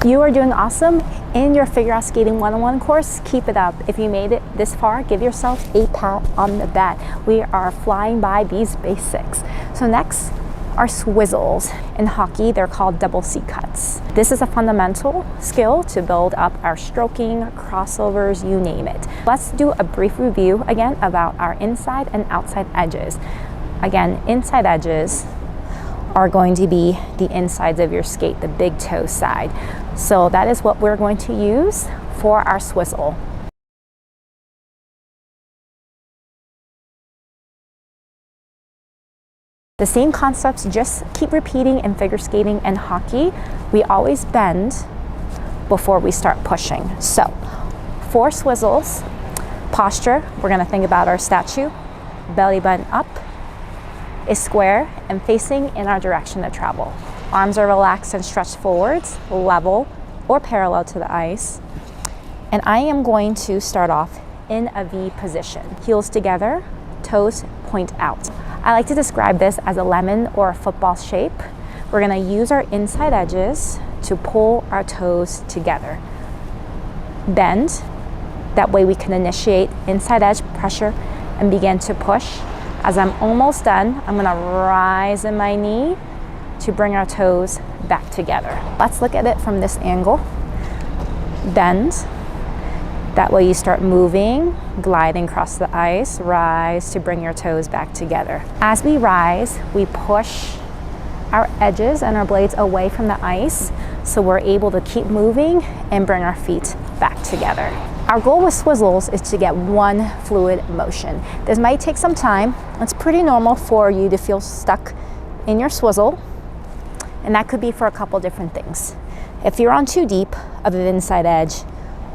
You are doing awesome in your Figure Out Skating 101 course. Keep it up. If you made it this far, give yourself a pat on the back. We are flying by these basics. So next are Swizzles. In hockey, they're called double C cuts. This is a fundamental skill to build up our stroking, crossovers, you name it. Let's do a brief review again about our inside and outside edges. Again, inside edges are going to be the insides of your skate, the big toe side. So that is what we're going to use for our swizzle. The same concepts just keep repeating in figure skating and hockey. We always bend before we start pushing. So for swizzles, posture, we're gonna think about our statue. Belly button up is square and facing in our direction of travel. Arms are relaxed and stretched forwards, level or parallel to the ice. And I am going to start off in a V position. Heels together, toes point out. I like to describe this as a lemon or a football shape. We're gonna use our inside edges to pull our toes together. Bend, that way we can initiate inside edge pressure and begin to push. As I'm almost done, I'm gonna rise in my knee to bring our toes back together. Let's look at it from this angle. Bend. That way you start moving, gliding across the ice, rise to bring your toes back together. As we rise, we push our edges and our blades away from the ice so we're able to keep moving and bring our feet back together. Our goal with swizzles is to get one fluid motion. This might take some time. It's pretty normal for you to feel stuck in your swizzle, and that could be for a couple different things. If you're on too deep of an inside edge,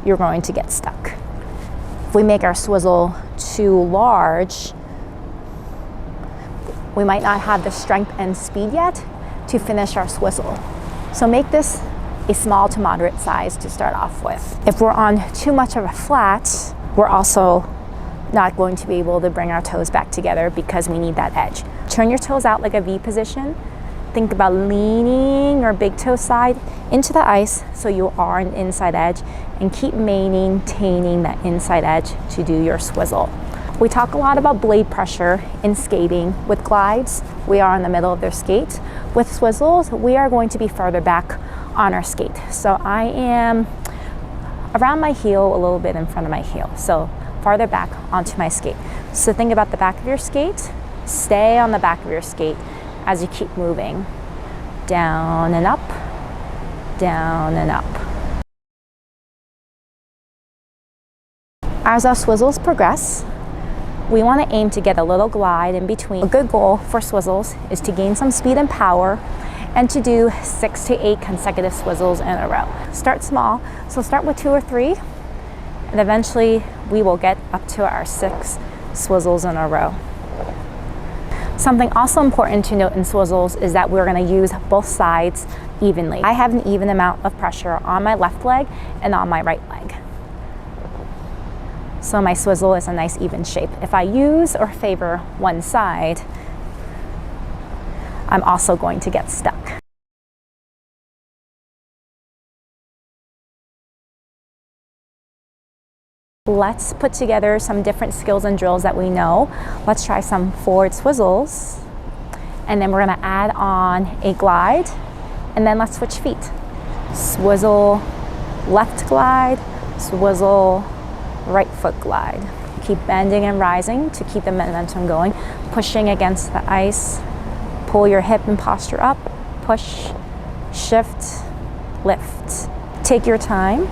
you're going to get stuck. If we make our swizzle too large, we might not have the strength and speed yet to finish our swizzle. So make this a small to moderate size to start off with. If we're on too much of a flat, we're also not going to be able to bring our toes back together because we need that edge. Turn your toes out like a V position. Think about leaning your big toe side into the ice so you are an inside edge, and keep maintaining that inside edge to do your swizzle. We talk a lot about blade pressure in skating. With glides, we are in the middle of their skate. With swizzles, we are going to be further back on our skate. So I am around my heel, a little bit in front of my heel. So farther back onto my skate. So think about the back of your skate. Stay on the back of your skate as you keep moving. Down and up, down and up. As our swizzles progress, we want to aim to get a little glide in between. A good goal for swizzles is to gain some speed and power and to do 6 to 8 consecutive swizzles in a row. Start small, so start with 2 or 3, and eventually we will get up to our 6 swizzles in a row. Something also important to note in swizzles is that we're going to use both sides evenly. I have an even amount of pressure on my left leg and on my right leg. So my swizzle is a nice even shape. If I use or favor one side, I'm also going to get stuck. Let's put together some different skills and drills that we know. Let's try some forward swizzles, and then we're gonna add on a glide, and then let's switch feet. Swizzle, left glide, swizzle, right foot glide. Keep bending and rising to keep the momentum going. Pushing against the ice, pull your hip and posture up, push, shift, lift. Take your time.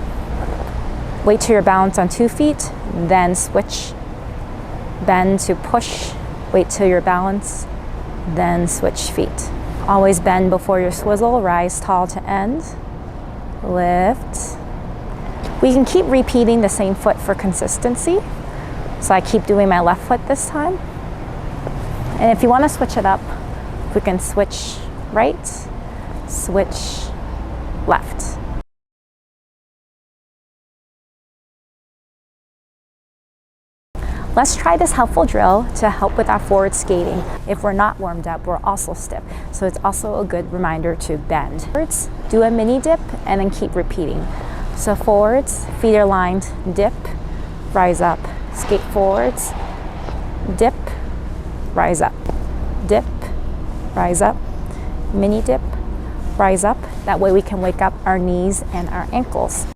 Wait till you're balanced on 2 feet, then switch. Bend to push, wait till you're balanced, then switch feet. Always bend before your swizzle, rise tall to end, lift. We can keep repeating the same foot for consistency. So I keep doing my left foot this time. And if you want to switch it up, we can switch right, switch left. Let's try this helpful drill to help with our forward skating. If we're not warmed up, we're also stiff. So it's also a good reminder to bend. Forwards, do a mini dip and then keep repeating. So forwards, feet are lined, dip, rise up. Skate forwards, dip, rise up. Dip, rise up. Mini dip, rise up. That way we can wake up our knees and our ankles.